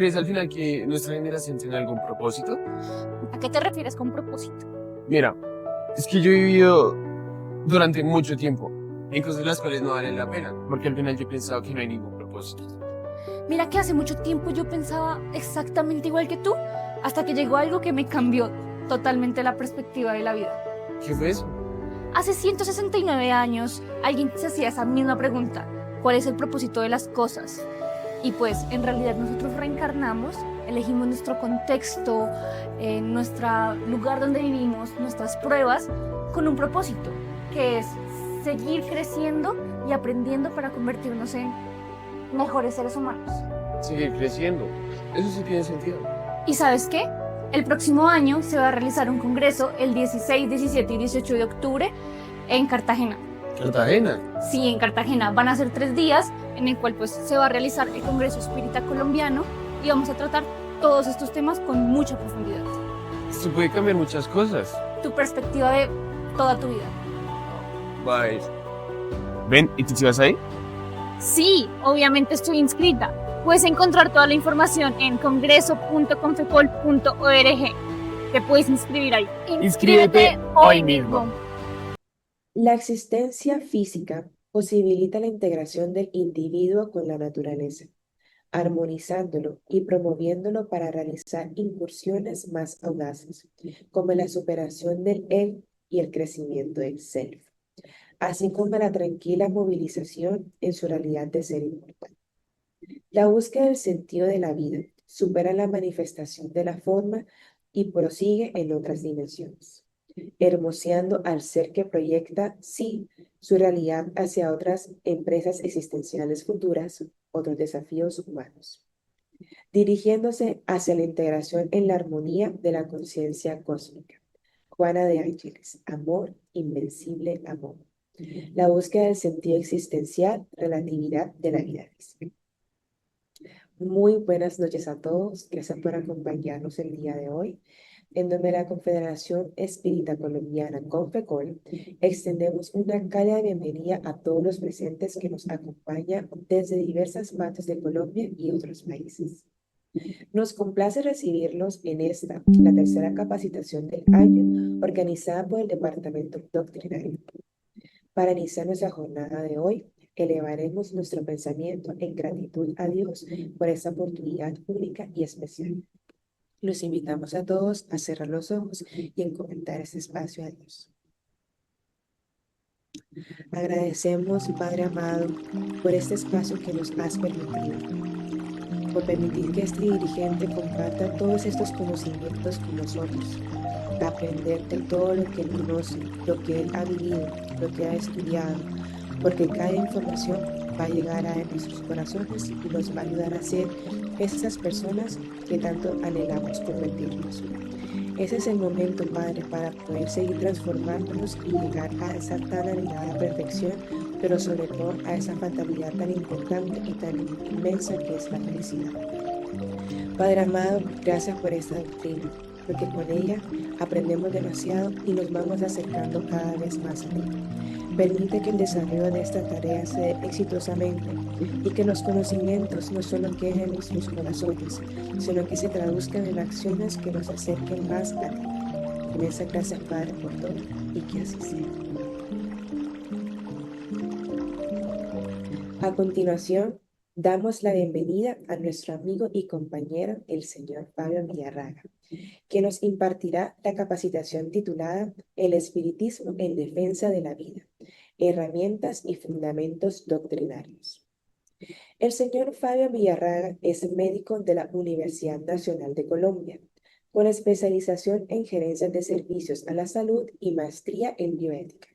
crees al final que nuestra generación tiene algún propósito? ¿A qué te refieres con propósito? Mira, es que yo he vivido durante mucho tiempo en cosas las cuales no valen la pena, porque al final yo he pensado que no hay ningún propósito. Mira que hace mucho tiempo yo pensaba exactamente igual que tú, hasta que llegó algo que me cambió totalmente la perspectiva de la vida. ¿Qué fue eso? Hace 169 años, alguien se hacía esa misma pregunta: ¿cuál es el propósito de las cosas? Y pues en realidad nosotros reencarnamos, elegimos nuestro contexto, nuestro lugar donde vivimos, nuestras pruebas, con un propósito, que es seguir creciendo y aprendiendo para convertirnos en mejores seres humanos. Seguir creciendo. Eso sí tiene sentido. ¿Y sabes qué? El próximo año se va a realizar un congreso el 16, 17 y 18 de octubre en Cartagena. Cartagena. Sí, en Cartagena van a ser 3 días en el cual pues se va a realizar el Congreso Espírita Colombiano y vamos a tratar todos estos temas con mucha profundidad. Esto puede cambiar muchas cosas. Tu perspectiva de toda tu vida. Bye. Ven, ¿y tú sí vas ahí? Sí, obviamente estoy inscrita. Puedes encontrar toda la información en congreso.confecol.org. Te puedes inscribir ahí. Inscríbete hoy mismo. La existencia física posibilita la integración del individuo con la naturaleza, armonizándolo y promoviéndolo para realizar incursiones más audaces, como la superación del ego y el crecimiento del self, así como la tranquila movilización en su realidad de ser inmortal. La búsqueda del sentido de la vida supera la manifestación de la forma y prosigue en otras dimensiones, hermoseando al ser que proyecta, sí, su realidad hacia otras empresas existenciales futuras, otros desafíos humanos, dirigiéndose hacia la integración en la armonía de la conciencia cósmica. Juana de Ángeles, amor, invencible amor. La búsqueda del sentido existencial, relatividad de la vida misma. Muy buenas noches a todos. Gracias por acompañarnos el día de hoy. En nombre de la Confederación Espírita Colombiana, Confecol, extendemos una cálida bienvenida a todos los presentes que nos acompañan desde diversas partes de Colombia y otros países. Nos complace recibirlos en esta, la tercera capacitación del año, organizada por el Departamento Doctrinario. Para iniciar nuestra jornada de hoy, elevaremos nuestro pensamiento en gratitud a Dios por esta oportunidad única y especial. Los invitamos a todos a cerrar los ojos y encomendar este espacio a Dios. Agradecemos, Padre amado, por este espacio que nos has permitido, por permitir que este dirigente comparta todos estos conocimientos con nosotros, aprender de todo lo que él conoce, lo que él ha vivido, lo que ha estudiado, porque cada información va a llegar a nuestros corazones y nos va a ayudar a ser esas personas que tanto anhelamos convertirnos. Ese es el momento, Padre, para poder seguir transformándonos y llegar a esa tan anhelada perfección, pero sobre todo a esa fatalidad tan importante y tan inmensa que es la felicidad. Padre amado, gracias por esta doctrina, porque con ella aprendemos demasiado y nos vamos acercando cada vez más a ti. Permite que el desarrollo de esta tarea se dé exitosamente y que los conocimientos no solo queden en nuestros corazones, sino que se traduzcan en acciones que nos acerquen más a ti. En esa gracia, Padre, por todo, y que así sea. A continuación, damos la bienvenida a nuestro amigo y compañero, el señor Fabio Villarraga, que nos impartirá la capacitación titulada El Espiritismo en Defensa de la Vida, herramientas y fundamentos doctrinarios. El señor Fabio Villarraga es médico de la Universidad Nacional de Colombia, con especialización en gerencia de servicios a la salud y maestría en bioética.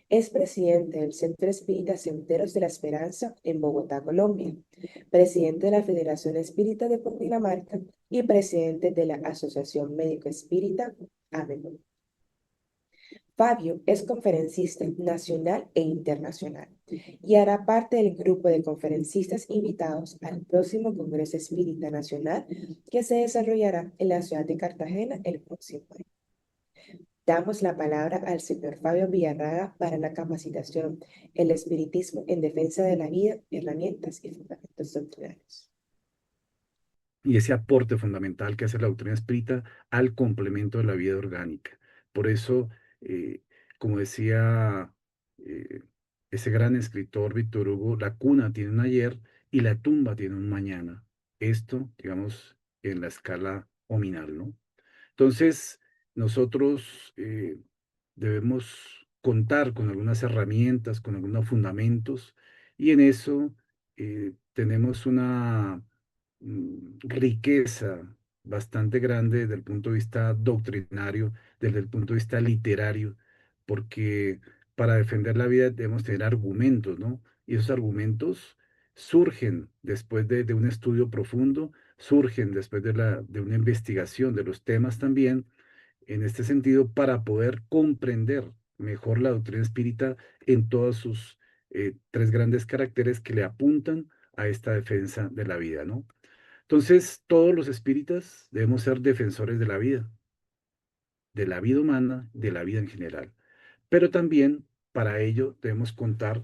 Es presidente del Centro Espírita Senderos de la Esperanza en Bogotá, Colombia, presidente de la Federación Espírita de Cundinamarca y presidente de la Asociación Médico Espírita AMEMO. Fabio es conferencista nacional e internacional y hará parte del grupo de conferencistas invitados al próximo Congreso Espírita Nacional que se desarrollará en la ciudad de Cartagena el próximo año. Damos la palabra al señor Fabio Villarraga para la capacitación El Espiritismo en Defensa de la Vida, herramientas y fundamentos doctrinarios. y ese aporte fundamental que hace la doctrina espírita al complemento de la vida orgánica. Por eso, eh, como decía eh, ese gran escritor Víctor Hugo, la cuna tiene un ayer y la tumba tiene un mañana. Esto, digamos, en la escala nominal, ¿no? Entonces, nosotros debemos contar con algunas herramientas, con algunos fundamentos, y en eso tenemos una riqueza bastante grande desde el punto de vista doctrinario, desde el punto de vista literario, porque para defender la vida debemos tener argumentos, ¿no? Y esos argumentos surgen después de un estudio profundo, surgen después de una investigación de los temas también, en este sentido, para poder comprender mejor la doctrina espírita en todos sus tres grandes caracteres que le apuntan a esta defensa de la vida, ¿no? Entonces, todos los espíritas debemos ser defensores de la vida humana, de la vida en general. Pero también para ello debemos contar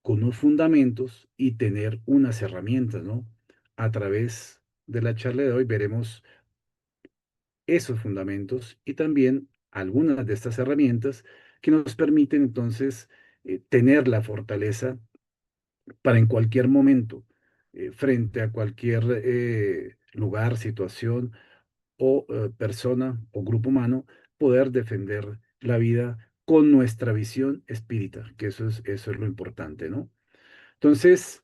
con unos fundamentos y tener unas herramientas, ¿no? A través de la charla de hoy veremos esos fundamentos y también algunas de estas herramientas que nos permiten entonces tener la fortaleza para en cualquier momento, frente a cualquier lugar, situación o persona o grupo humano, poder defender la vida con nuestra visión espírita, que eso es lo importante, ¿no? Entonces,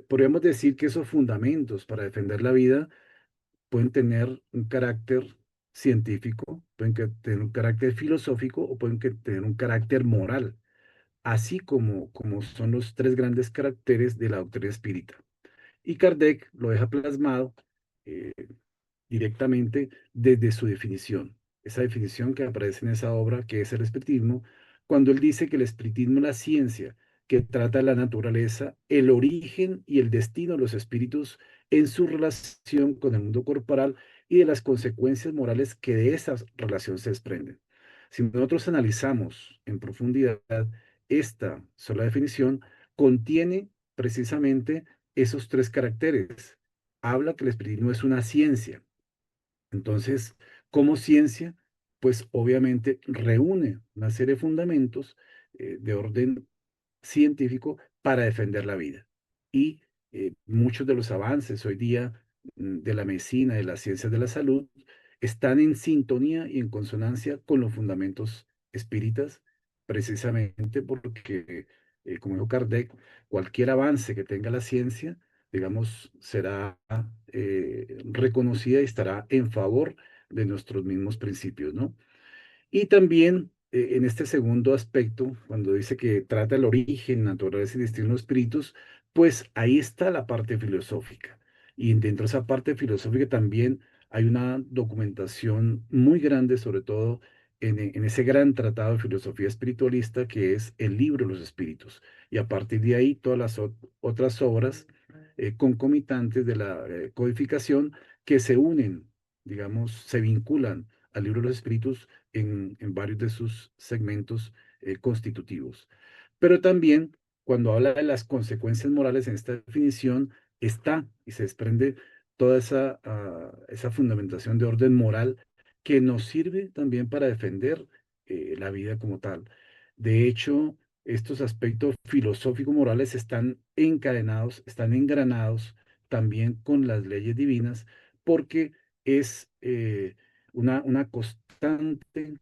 podríamos decir que esos fundamentos para defender la vida pueden tener un carácter científico, tener un carácter filosófico o pueden tener un carácter moral, así como son los tres grandes caracteres de la doctrina espírita. Y Kardec lo deja plasmado eh, directamente desde su definición. Esa definición que aparece en esa obra, que es el espiritismo, cuando él dice que el espiritismo es la ciencia que trata la naturaleza, el origen y el destino de los espíritus en su relación con el mundo corporal y de las consecuencias morales que de esa relación se desprenden. Si nosotros analizamos en profundidad esta sola definición, contiene precisamente esos tres caracteres. Habla que el espiritismo es una ciencia, entonces, como ciencia, pues obviamente reúne una serie de fundamentos de orden científico para defender la vida. Y muchos de los avances hoy día de la medicina, de las ciencias de la salud, están en sintonía y en consonancia con los fundamentos espíritas, precisamente porque, como dijo Kardec, cualquier avance que tenga la ciencia, digamos, será reconocida y estará en favor de nuestros mismos principios, ¿no? Y también en este segundo aspecto, cuando dice que trata el origen, naturaleza y destino de los espíritus, pues ahí está la parte filosófica. Y dentro de esa parte filosófica también hay una documentación muy grande, sobre todo en ese gran tratado de filosofía espiritualista que es el libro de los espíritus. Y a partir de ahí, todas las otras obras concomitantes de la codificación que se unen, digamos, se vinculan al libro de los espíritus en varios de sus segmentos constitutivos. Pero también cuando habla de las consecuencias morales en esta definición, está y se desprende toda esa fundamentación de orden moral que nos sirve también para defender la vida como tal. De hecho, estos aspectos filosófico-morales están encadenados, están engranados también con las leyes divinas, porque es una constante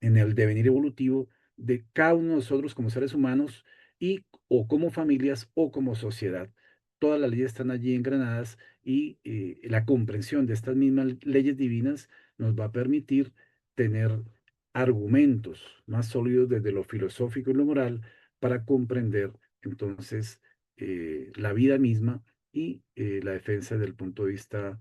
en el devenir evolutivo de cada uno de nosotros como seres humanos y o como familias o como sociedad. Todas las leyes están allí engranadas y la comprensión de estas mismas leyes divinas nos va a permitir tener argumentos más sólidos desde lo filosófico y lo moral para comprender entonces la vida misma y la defensa desde el punto de vista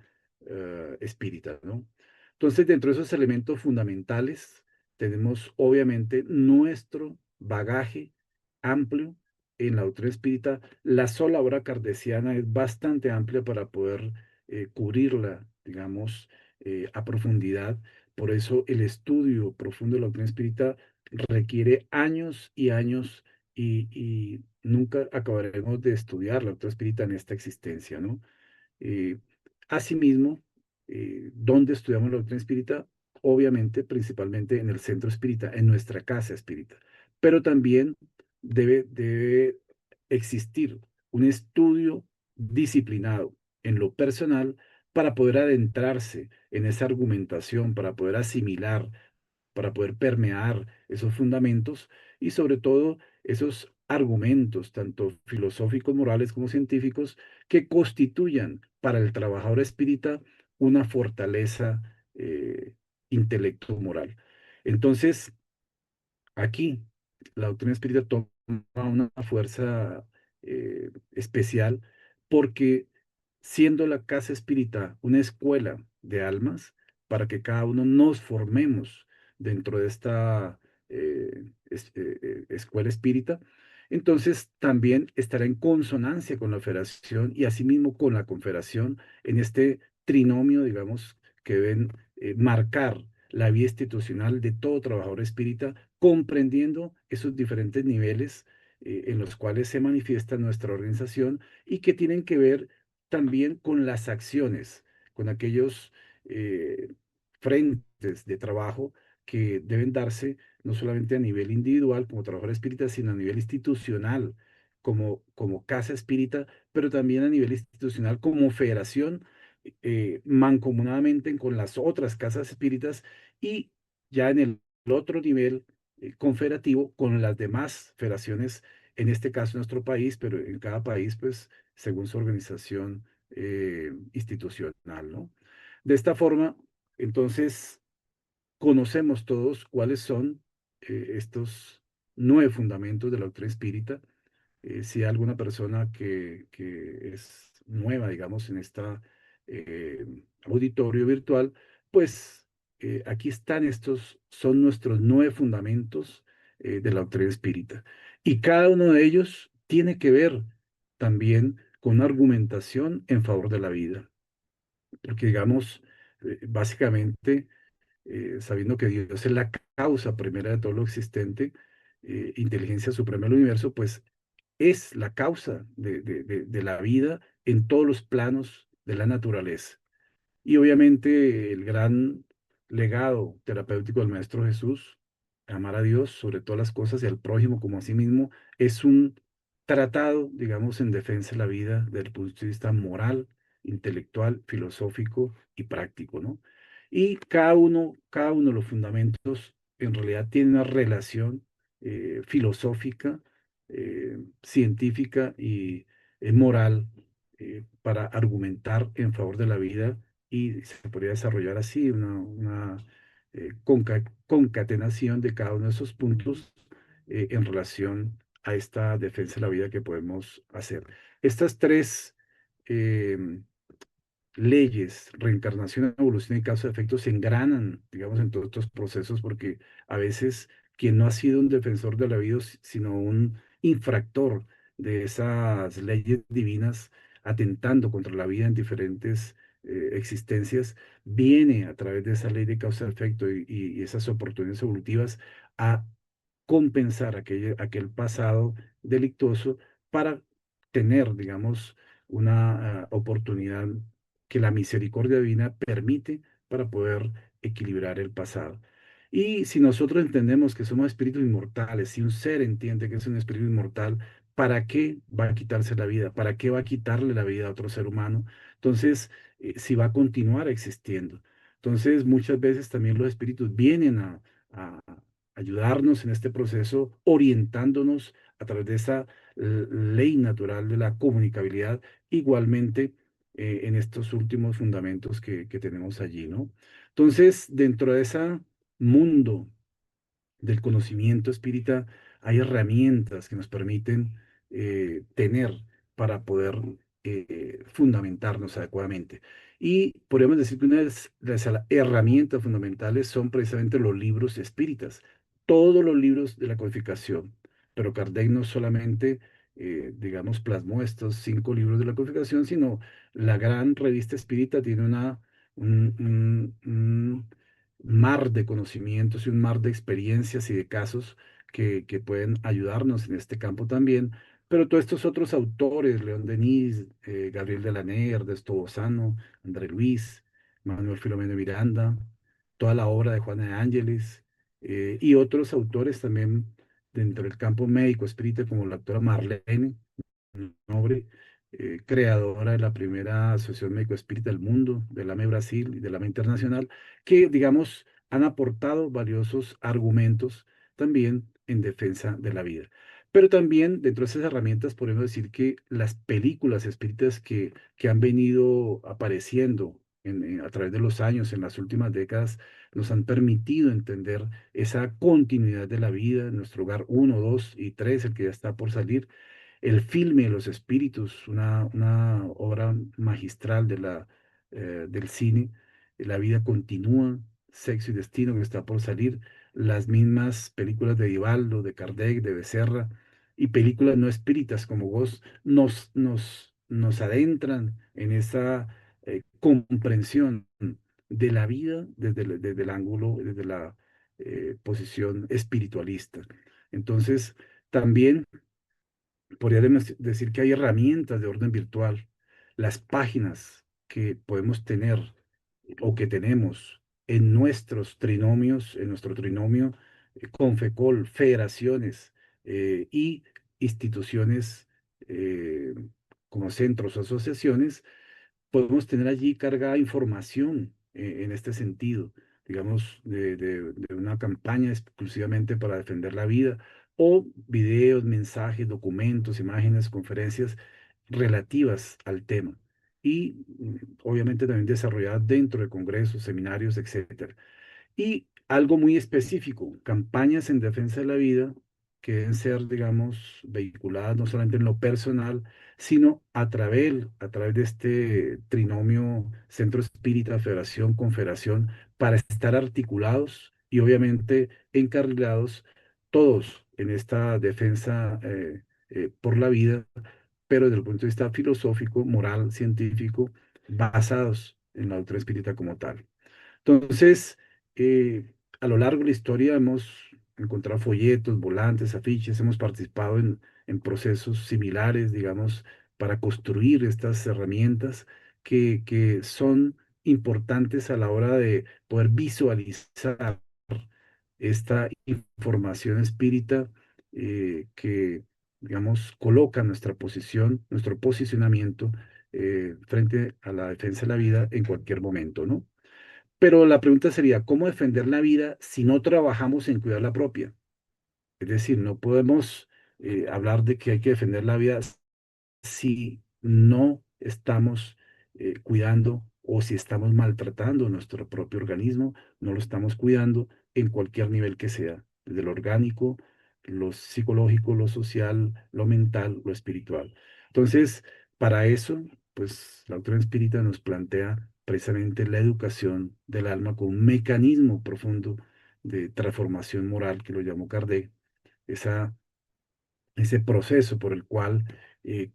espírita, ¿no? Entonces, dentro de esos elementos fundamentales, tenemos obviamente nuestro bagaje amplio en la doctrina espírita. La sola obra kardeciana es bastante amplia para poder cubrirla, digamos, a profundidad. Por eso el estudio profundo de la doctrina espírita requiere años y años y nunca acabaremos de estudiar la doctrina espírita en esta existencia, ¿no? Eh, Asimismo, ¿dónde estudiamos la doctrina espírita? Obviamente, principalmente en el centro espírita, en nuestra casa espírita. Pero también debe existir un estudio disciplinado en lo personal para poder adentrarse en esa argumentación, para poder asimilar, para poder permear esos fundamentos y sobre todo esos argumentos, tanto filosóficos, morales como científicos, que constituyan para el trabajador espírita una fortaleza intelecto-moral. Entonces, aquí la doctrina espírita toma una fuerza especial porque siendo la casa espírita una escuela de almas para que cada uno nos formemos dentro de esta escuela espírita, entonces también estará en consonancia con la federación y asimismo con la confederación en este trinomio, digamos, que deben marcar la vida institucional de todo trabajador espírita, comprendiendo esos diferentes niveles en los cuales se manifiesta nuestra organización y que tienen que ver también con las acciones, con aquellos frentes de trabajo que deben darse no solamente a nivel individual como trabajador espírita, sino a nivel institucional como casa espírita, pero también a nivel institucional como federación, mancomunadamente con las otras casas espíritas y ya en el otro nivel confederativo con las demás federaciones, en este caso en nuestro país, pero en cada país, pues, según su organización institucional, ¿no? De esta forma, entonces, conocemos todos cuáles son estos 9 fundamentos de la doctrina espírita. Si hay alguna persona que es nueva, digamos, en esta eh, auditorio virtual, pues aquí están estos, son nuestros 9 fundamentos de la doctrina espírita. Y cada uno de ellos tiene que ver también con una argumentación en favor de la vida. Porque, digamos, básicamente, sabiendo que Dios es la causa primera de todo lo existente, inteligencia suprema del universo, pues es la causa de la vida en todos los planos de la naturaleza. Y obviamente el gran legado terapéutico del Maestro Jesús, amar a Dios sobre todas las cosas y al prójimo como a sí mismo, es un tratado, digamos, en defensa de la vida desde el punto de vista moral, intelectual, filosófico y práctico, ¿no? Y cada uno de los fundamentos en realidad tiene una relación filosófica, científica y moral para argumentar en favor de la vida y se podría desarrollar así una concatenación de cada uno de esos puntos en relación a esta defensa de la vida que podemos hacer. Estas tres eh, leyes, reencarnación, evolución y causa de efectos se engranan, digamos, en todos estos procesos, porque a veces quien no ha sido un defensor de la vida, sino un infractor de esas leyes divinas, atentando contra la vida en diferentes existencias, viene a través de esa ley de causa-efecto y esas oportunidades evolutivas a compensar aquel pasado delictuoso para tener, digamos, una oportunidad que la misericordia divina permite para poder equilibrar el pasado. Y si nosotros entendemos que somos espíritus inmortales, si un ser entiende que es un espíritu inmortal, ¿para qué va a quitarse la vida? ¿Para qué va a quitarle la vida a otro ser humano? Entonces, si va a continuar existiendo. Entonces, muchas veces también los espíritus vienen a ayudarnos en este proceso, orientándonos a través de esa ley natural de la comunicabilidad, igualmente en estos últimos fundamentos que tenemos allí, ¿no? Entonces, dentro de ese mundo del conocimiento espírita, hay herramientas que nos permiten tener para poder fundamentarnos adecuadamente. Y podríamos decir que una de las herramientas fundamentales son precisamente los libros espíritas, todos los libros de la codificación. Pero Kardec no solamente, digamos, plasmó estos 5 libros de la codificación, sino la gran revista espírita tiene un mar de conocimientos y un mar de experiencias y de casos que pueden ayudarnos en este campo también, Pero todos estos otros autores, León Denis, Gabriel Delaney, Ernesto Bozano, André Luis, Manuel Filomeno Miranda, toda la obra de Juana de Ángeles, y otros autores también dentro del campo médico espírita, como la doctora Marlene Nobre, creadora de la primera asociación médico espírita del mundo, del AME Brasil y del AME Internacional, que, digamos, han aportado valiosos argumentos también en defensa de la vida. Pero también dentro de esas herramientas podemos decir que las películas espíritas que han venido apareciendo a través de los años, en las últimas décadas, nos han permitido entender esa continuidad de la vida en nuestro hogar uno, 2 y 3, el que ya está por salir, el filme Los Espíritus, una obra magistral del cine. La vida continúa, Sexo y Destino, que está por salir, las mismas películas de Vivaldo, de Kardec, de Becerra, y películas no espíritas como Ghost nos adentran en esa comprensión de la vida desde el ángulo, desde la posición espiritualista. Entonces, también podríamos decir que hay herramientas de orden virtual, las páginas que podemos tener o que tenemos en nuestros trinomios, en nuestro trinomio, Confecol, federaciones y instituciones como centros o asociaciones, podemos tener allí cargada información en este sentido, digamos, de una campaña exclusivamente para defender la vida, o videos, mensajes, documentos, imágenes, conferencias relativas al tema. Y obviamente también desarrolladas dentro de congresos, seminarios, etcétera. Y algo muy específico, campañas en defensa de la vida que deben ser, digamos, vehiculadas no solamente en lo personal, sino a través de este trinomio Centro Espírita, Federación, Confederación, para estar articulados y obviamente encarrilados todos en esta defensa por la vida, pero desde el punto de vista filosófico, moral, científico, basados en la doctrina espírita como tal. Entonces, a lo largo de la historia hemos encontrado folletos, volantes, afiches, hemos participado en procesos similares, digamos, para construir estas herramientas que son importantes a la hora de poder visualizar esta información espírita que, digamos, coloca nuestra posición, nuestro posicionamiento frente a la defensa de la vida en cualquier momento, ¿no? Pero la pregunta sería, ¿cómo defender la vida si no trabajamos en cuidar la propia? Es decir, no podemos hablar de que hay que defender la vida si no estamos cuidando o si estamos maltratando nuestro propio organismo, no lo estamos cuidando en cualquier nivel que sea, desde lo orgánico, lo psicológico, lo social, lo mental, lo espiritual. Entonces, para eso, pues la doctrina espírita nos plantea precisamente la educación del alma con un mecanismo profundo de transformación moral que lo llamó Kardec, esa ese proceso por el cual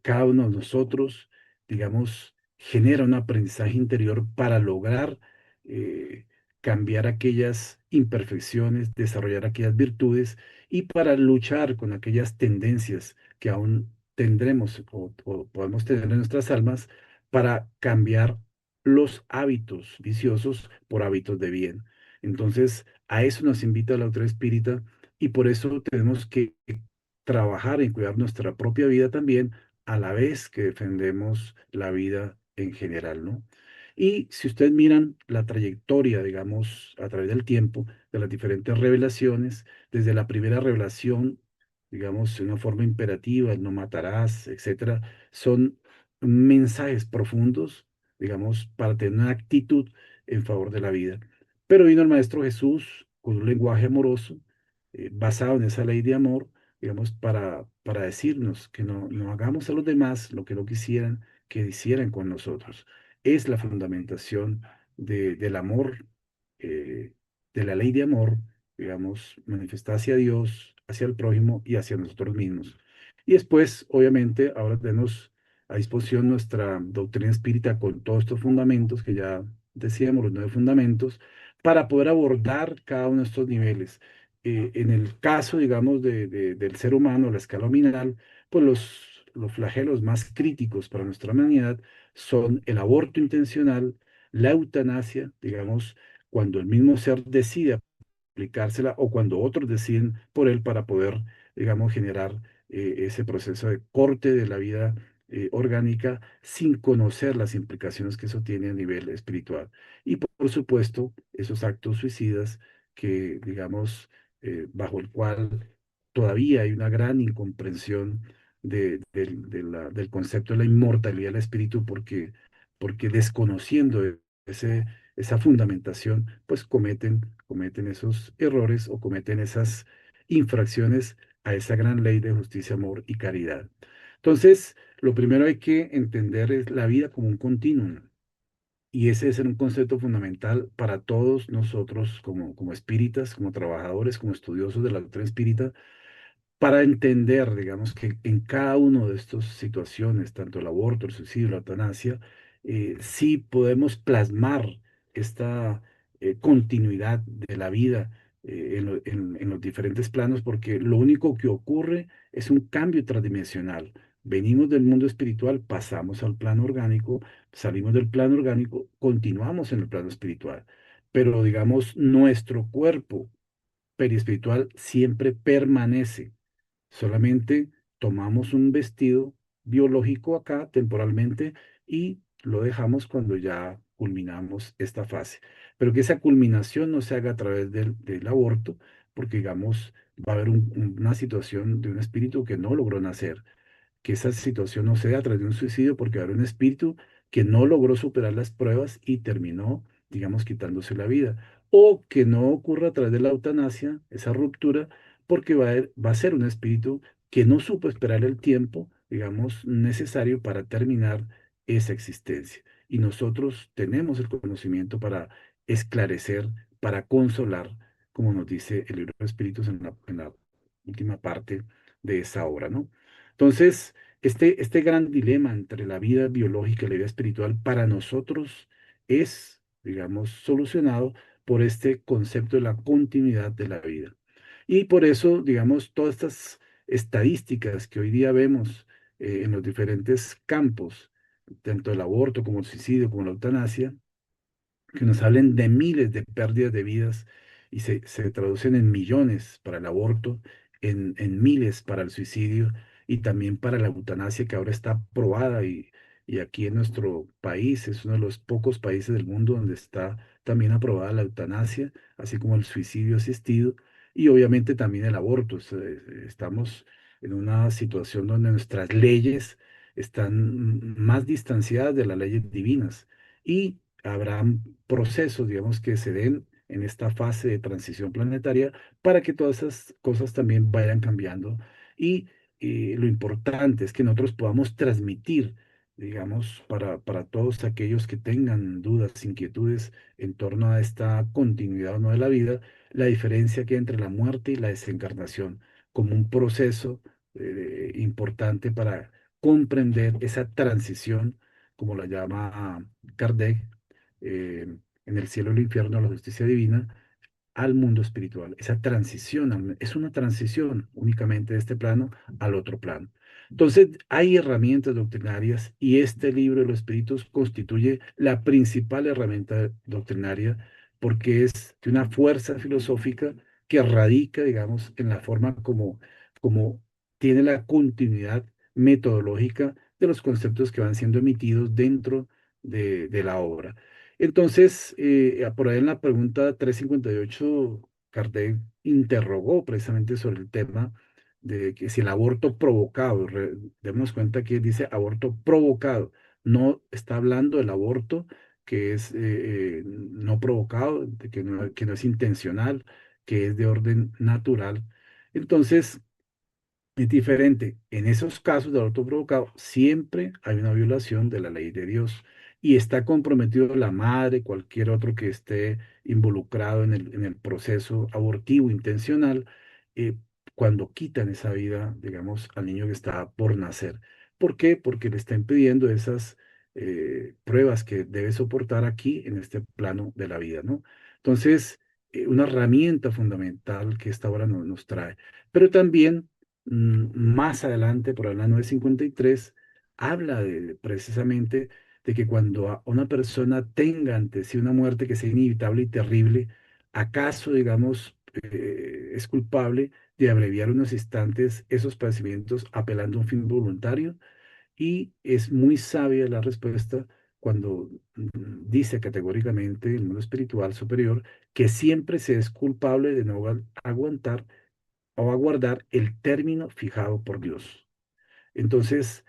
cada uno de nosotros, digamos, genera un aprendizaje interior para lograr eh, cambiar aquellas imperfecciones, desarrollar aquellas virtudes y para luchar con aquellas tendencias que aún tendremos o podemos tener en nuestras almas para cambiar los hábitos viciosos por hábitos de bien. Entonces, a eso nos invita la otra espírita y por eso tenemos que trabajar en cuidar nuestra propia vida también, a la vez que defendemos la vida en general, ¿no? Y si ustedes miran la trayectoria, digamos, a través del tiempo, de las diferentes revelaciones, desde la primera revelación, digamos, de una forma imperativa, el no matarás, etcétera, son mensajes profundos, digamos, para tener una actitud en favor de la vida. Pero vino el Maestro Jesús con un lenguaje amoroso, basado en esa ley de amor, digamos, para decirnos que no hagamos a los demás lo que no quisieran que hicieran con nosotros. Es la fundamentación del amor, eh, de la ley de amor, digamos, manifestada hacia Dios, hacia el prójimo y hacia nosotros mismos. Y después, obviamente, ahora tenemos a disposición nuestra doctrina espírita con todos estos fundamentos que ya decíamos, los 9 fundamentos, para poder abordar cada uno de estos niveles en el caso, digamos, del ser humano, la escala nominal, pues los flagelos más críticos para nuestra humanidad son el aborto intencional, la eutanasia, digamos, cuando el mismo ser decide aplicársela o cuando otros deciden por él para poder, digamos, generar ese proceso de corte de la vida orgánica sin conocer las implicaciones que eso tiene a nivel espiritual. Y por supuesto, esos actos suicidas que, digamos, bajo el cual todavía hay una gran incomprensión del concepto de la inmortalidad del espíritu porque desconociendo esa fundamentación, pues cometen esos errores o cometen esas infracciones a esa gran ley de justicia, amor y caridad. Entonces, lo primero hay que entender es la vida como un continuum. Y ese es un concepto fundamental para todos nosotros como espíritas, como trabajadores, como estudiosos de la doctrina espírita, para entender, digamos, que en cada una de estas situaciones, tanto el aborto, el suicidio, la eutanasia, sí podemos plasmar esta continuidad de la vida en los diferentes planos, porque lo único que ocurre es un cambio transdimensional. Venimos del mundo espiritual, pasamos al plano orgánico, salimos del plano orgánico, continuamos en el plano espiritual, pero digamos, nuestro cuerpo perispiritual siempre permanece. Solamente tomamos un vestido biológico acá temporalmente y lo dejamos cuando ya culminamos esta fase. Pero que esa culminación no se haga a través del aborto, porque digamos, va a haber una situación de un espíritu que no logró nacer, que esa situación no se dé a través de un suicidio porque era un espíritu que no logró superar las pruebas y terminó, digamos, quitándose la vida. O que no ocurra a través de la eutanasia, esa ruptura, porque va a ser un espíritu que no supo esperar el tiempo, digamos, necesario para terminar esa existencia. Y nosotros tenemos el conocimiento para esclarecer, para consolar, como nos dice el libro de Espíritus en la última parte de esa obra, ¿no? Entonces, este gran dilema entre la vida biológica y la vida espiritual para nosotros es, digamos, solucionado por este concepto de la continuidad de la vida. Y por eso, digamos, todas estas estadísticas que hoy día vemos en los diferentes campos, tanto el aborto como el suicidio, como la eutanasia, que nos hablen de miles de pérdidas de vidas y se traducen en millones para el aborto, en miles para el suicidio y también para la eutanasia que ahora está aprobada y aquí en nuestro país es uno de los pocos países del mundo donde está también aprobada la eutanasia, así como el suicidio asistido y obviamente también el aborto. Estamos en una situación donde nuestras leyes están más distanciadas de las leyes divinas y habrá procesos, digamos, que se den en esta fase de transición planetaria para que todas esas cosas también vayan cambiando. Y lo importante es que nosotros podamos transmitir, digamos, para todos aquellos que tengan dudas, inquietudes en torno a esta continuidad o no de la vida, la diferencia que hay entre la muerte y la desencarnación, como un proceso importante para comprender esa transición, como la llama Kardec, en el cielo y el infierno, la justicia divina, al mundo espiritual. Esa transición es una transición únicamente de este plano al otro plano. Entonces, hay herramientas doctrinarias y este libro de los espíritus constituye la principal herramienta doctrinaria porque es de una fuerza filosófica que radica, digamos, en la forma como tiene la continuidad metodológica de los conceptos que van siendo emitidos dentro de la obra. Entonces, por ahí en la pregunta 358, Kardec interrogó precisamente sobre el tema de que si el aborto provocado, démonos cuenta que dice aborto provocado, no está hablando del aborto que es no provocado, de que no es intencional, que es de orden natural. Entonces, es diferente. En esos casos de aborto provocado, siempre hay una violación de la ley de Dios y está comprometido la madre, cualquier otro que esté involucrado en el proceso abortivo intencional, eh, cuando quitan esa vida, digamos, al niño que está por nacer. ¿Por qué? Porque le está impidiendo esas pruebas que debe soportar aquí en este plano de la vida, ¿no? Entonces, una herramienta fundamental que esta obra nos trae. Pero también más adelante, por la 953, habla precisamente de que cuando una persona tenga ante sí una muerte que sea inevitable y terrible, acaso, digamos, es culpable de abreviar unos instantes esos padecimientos apelando a un fin voluntario. Y es muy sabia la respuesta cuando dice categóricamente el mundo espiritual superior que siempre se es culpable de no aguantar o aguardar el término fijado por Dios. Entonces,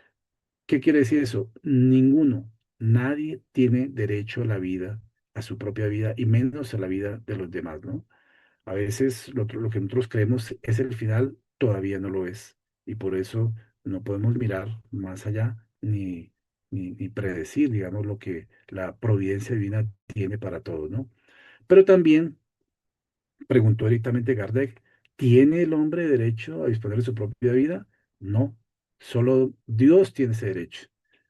¿qué quiere decir eso? Ninguno, nadie tiene derecho a la vida, a su propia vida y menos a la vida de los demás, ¿no? A veces lo que nosotros creemos es el final, todavía no lo es. Y por eso no podemos mirar más allá ni predecir, digamos, lo que la providencia divina tiene para todos, ¿no? Pero también preguntó directamente Kardec, ¿tiene el hombre derecho a disponer de su propia vida? No, solo Dios tiene ese derecho,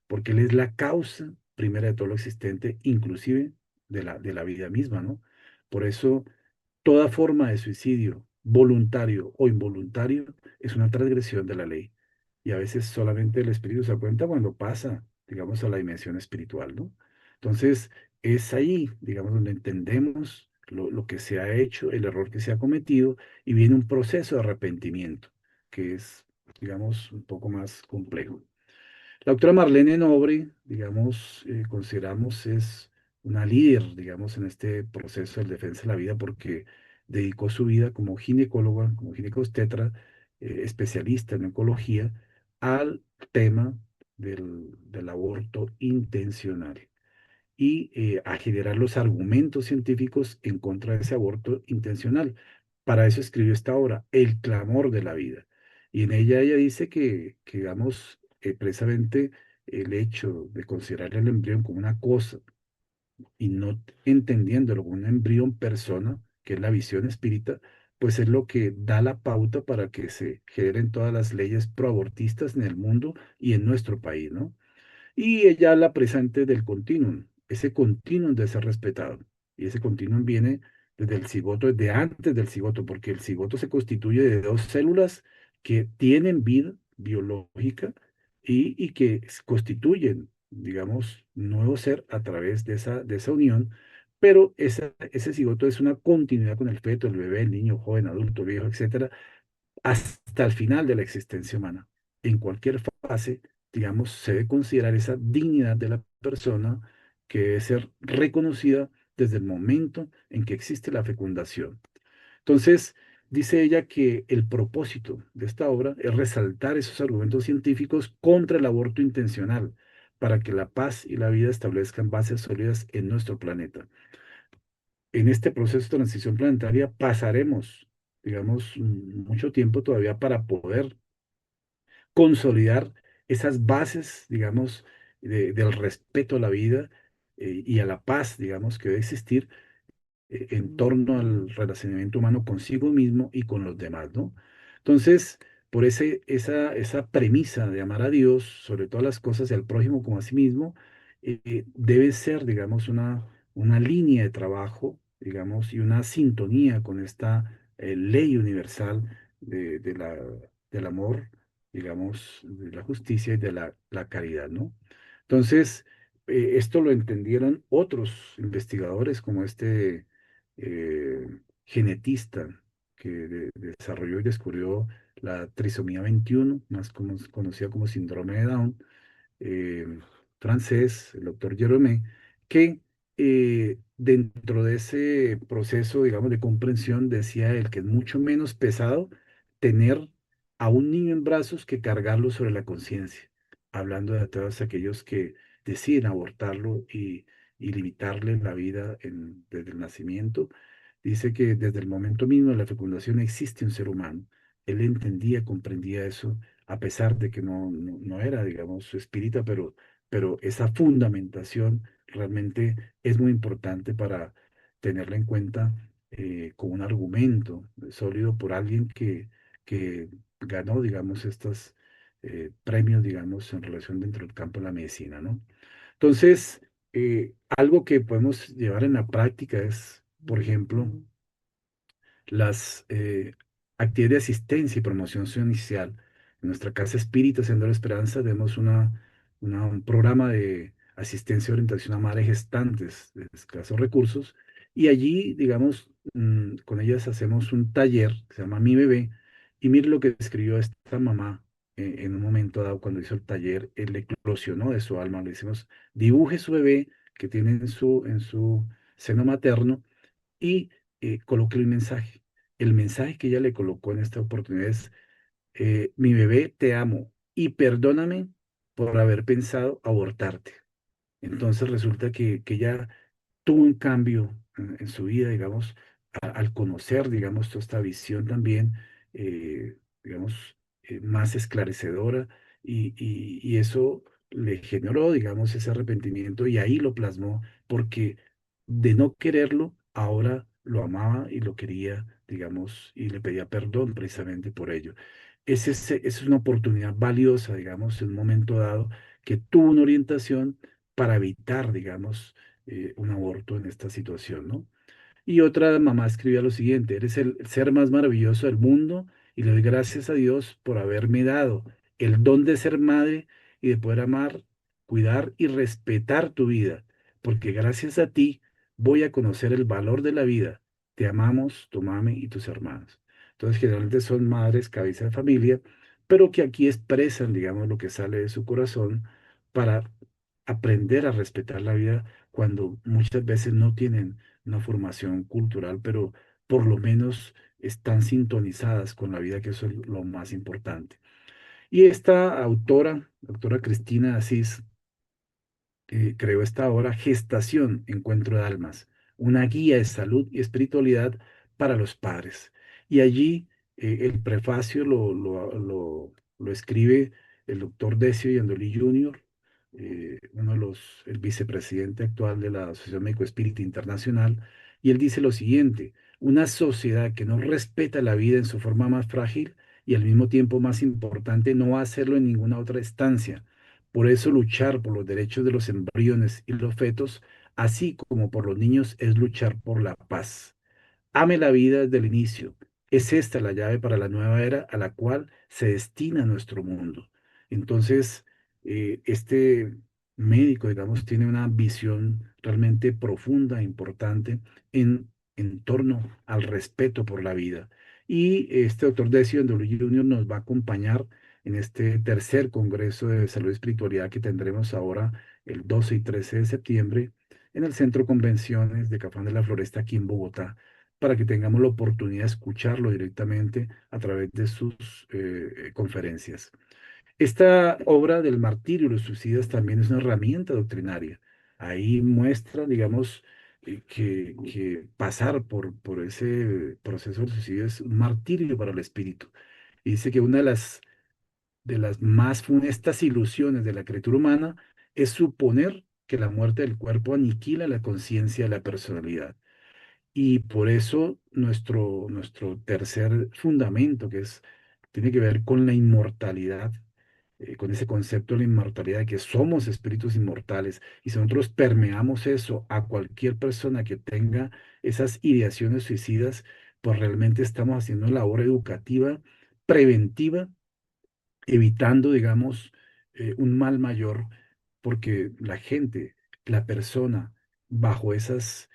porque Él es la causa primera de todo lo existente, inclusive de la vida misma, ¿no? Por eso toda forma de suicidio, voluntario o involuntario, es una transgresión de la ley. Y a veces solamente el espíritu se da cuenta cuando pasa, digamos, a la dimensión espiritual, ¿no? Entonces, es ahí, digamos, donde entendemos lo que se ha hecho, el error que se ha cometido, y viene un proceso de arrepentimiento, que es, digamos, un poco más complejo. La doctora Marlene Nobre, digamos, consideramos es una líder, digamos, en este proceso de defensa de la vida porque dedicó su vida como ginecóloga, como ginecobstetra, especialista en oncología, al tema del aborto intencional y a generar los argumentos científicos en contra de ese aborto intencional. Para eso escribió esta obra, El clamor de la vida. Y en ella dice digamos, precisamente el hecho de considerar el embrión como una cosa y no entendiéndolo como un embrión persona, que es la visión espírita, pues es lo que da la pauta para que se generen todas las leyes proabortistas en el mundo y en nuestro país, ¿no? Y ella habla presente del continuum. Ese continuum debe ser respetado. Y ese continuum viene desde el cigoto, desde antes del cigoto, porque el cigoto se constituye de dos células que tienen vida biológica y que constituyen, digamos, un nuevo ser a través de esa unión. Pero ese cigoto es una continuidad con el feto, el bebé, el niño, joven, adulto, viejo, etcétera, hasta el final de la existencia humana. En cualquier fase, digamos, se debe considerar esa dignidad de la persona que debe ser reconocida desde el momento en que existe la fecundación. Entonces, dice ella que el propósito de esta obra es resaltar esos argumentos científicos contra el aborto intencional, para que la paz y la vida establezcan bases sólidas en nuestro planeta. En este proceso de transición planetaria pasaremos, digamos, mucho tiempo todavía para poder consolidar esas bases, digamos, del respeto a la vida y a la paz, digamos, que debe existir en torno al relacionamiento humano consigo mismo y con los demás, ¿no? Entonces, por esa premisa de amar a Dios sobre todas las cosas y al prójimo como a sí mismo, debe ser, digamos, una línea de trabajo, digamos, y una sintonía con esta ley universal del amor, digamos, de la justicia y de la caridad, ¿no? Entonces, esto lo entendieron otros investigadores como genetista que desarrolló y descubrió la trisomía 21, más conocida como síndrome de Down, eh, francés, el doctor Jerome, que dentro de ese proceso, digamos, de comprensión, decía él que es mucho menos pesado tener a un niño en brazos que cargarlo sobre la conciencia, hablando de todos aquellos que deciden abortarlo y limitarle la vida desde el nacimiento. Dice que desde el momento mismo de la fecundación existe un ser humano. Él entendía, comprendía eso, a pesar de que no era, digamos, su espírita, pero esa fundamentación realmente es muy importante para tenerla en cuenta como un argumento sólido por alguien que ganó, digamos, estos premios, digamos, en relación dentro del campo de la medicina, ¿no? Entonces, algo que podemos llevar en la práctica es, por ejemplo, las actividad de asistencia y promoción social. En nuestra Casa Espírita Sendero de Esperanza tenemos un programa de asistencia y orientación a madres gestantes de escasos recursos y allí, digamos, con ellas hacemos un taller que se llama Mi Bebé y mire lo que escribió esta mamá en un momento dado cuando hizo el taller, él le eclosionó de su alma, le decimos, dibuje su bebé que tiene en su seno materno y coloque el mensaje. El mensaje que ella le colocó en esta oportunidad es, mi bebé, te amo y perdóname por haber pensado abortarte. Entonces resulta que ella tuvo un cambio en su vida, digamos, al conocer, digamos, toda esta visión también, digamos, más esclarecedora y eso le generó, digamos, ese arrepentimiento y ahí lo plasmó porque de no quererlo, ahora lo amaba y lo quería, digamos, y le pedía perdón precisamente por ello. Es una oportunidad valiosa, digamos, en un momento dado que tuvo una orientación para evitar, digamos, un aborto en esta situación, ¿no? Y otra mamá escribía lo siguiente, eres el ser más maravilloso del mundo y le doy gracias a Dios por haberme dado el don de ser madre y de poder amar, cuidar y respetar tu vida, porque gracias a ti voy a conocer el valor de la vida. Te amamos, tu mami y tus hermanos. Entonces, generalmente son madres, cabeza de familia, pero que aquí expresan, digamos, lo que sale de su corazón para aprender a respetar la vida cuando muchas veces no tienen una formación cultural, pero por lo menos están sintonizadas con la vida, que eso es lo más importante. Y esta autora, doctora Cristina Asís, creó esta obra Gestación, Encuentro de Almas, una guía de salud y espiritualidad para los padres. Y allí el prefacio lo escribe el doctor Decio Yandolí Jr., uno de el vicepresidente actual de la Asociación Médico Espírita Internacional, y él dice lo siguiente, una sociedad que no respeta la vida en su forma más frágil y al mismo tiempo más importante no va a hacerlo en ninguna otra instancia. Por eso luchar por los derechos de los embriones y los fetos, así como por los niños, es luchar por la paz. Ame la vida desde el inicio. Es esta la llave para la nueva era a la cual se destina nuestro mundo. Entonces, este médico, digamos, tiene una visión realmente profunda, importante en torno al respeto por la vida. Y este doctor Decio Andolí Jr. nos va a acompañar en este tercer Congreso de Salud y Espiritualidad que tendremos ahora el 12 y 13 de septiembre en el Centro Convenciones de Cafán de la Floresta aquí en Bogotá para que tengamos la oportunidad de escucharlo directamente a través de sus conferencias. Esta obra del martirio y los suicidas también es una herramienta doctrinaria. Ahí muestra, digamos, que pasar por ese proceso del suicidio es un martirio para el espíritu. Y dice que una de las más funestas ilusiones de la criatura humana es suponer que la muerte del cuerpo aniquila la conciencia de la personalidad. Y por eso nuestro tercer fundamento, tiene que ver con la inmortalidad, con ese concepto de la inmortalidad, de que somos espíritus inmortales, y si nosotros permeamos eso a cualquier persona que tenga esas ideaciones suicidas, pues realmente estamos haciendo una labor educativa, preventiva, evitando, digamos, un mal mayor, porque la gente, la persona, bajo esas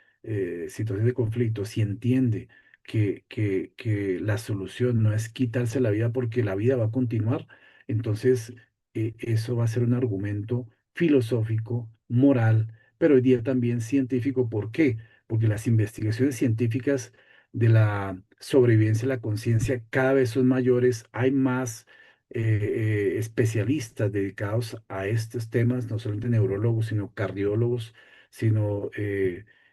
situaciones de conflicto, si entiende que la solución no es quitarse la vida porque la vida va a continuar, entonces eso va a ser un argumento filosófico, moral, pero hoy día también científico. ¿Por qué? Porque las investigaciones científicas de la sobrevivencia de la conciencia cada vez son mayores, hay más especialistas dedicados a estos temas, no solamente neurólogos, sino cardiólogos, sino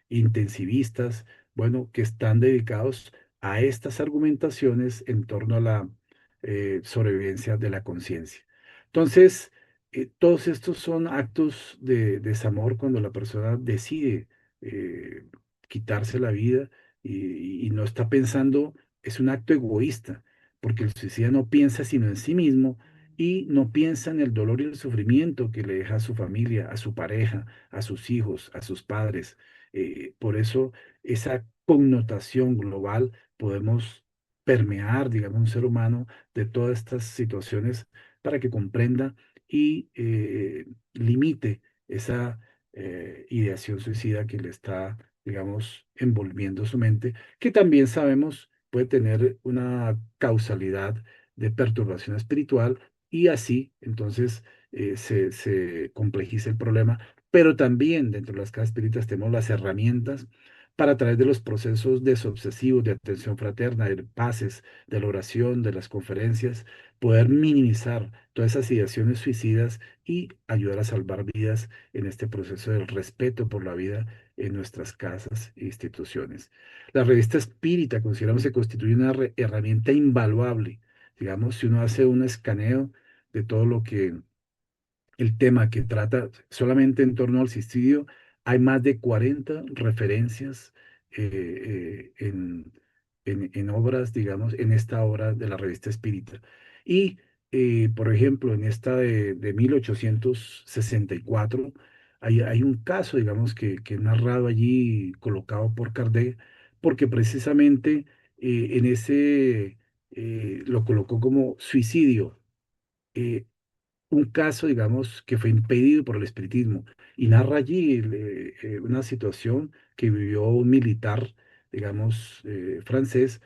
intensivistas, bueno, que están dedicados a estas argumentaciones en torno a la sobrevivencia de la conciencia. Entonces, todos estos son actos de desamor cuando la persona decide eh, quitarse la vida y no está pensando, es un acto egoísta porque el suicida no piensa sino en sí mismo y no piensa en el dolor y el sufrimiento que le deja a su familia, a su pareja, a sus hijos, a sus padres. Por eso esa connotación global podemos permear, digamos, un ser humano de todas estas situaciones para que comprenda y limite esa ideación suicida que le está, digamos, envolviendo su mente, que también sabemos puede tener una causalidad de perturbación espiritual y así, entonces, se complejiza el problema, pero también dentro de las casas espíritas tenemos las herramientas para a través de los procesos desobsesivos de atención fraterna, de paces, de la oración, de las conferencias, poder minimizar todas esas ideaciones suicidas y ayudar a salvar vidas en este proceso del respeto por la vida en nuestras casas e instituciones. La revista Espírita consideramos que constituye una herramienta invaluable. Digamos, si uno hace un escaneo de todo lo que el tema que trata solamente en torno al suicidio, hay más de 40 referencias en obras, digamos, en esta obra de la revista Espírita. Y, por ejemplo, en esta de 1864, hay un caso, digamos, que es narrado allí, colocado por Kardec, porque precisamente en ese lo colocó como suicidio. eh, un caso, digamos, que fue impedido por el espiritismo y narra allí una situación que vivió un militar, digamos, francés,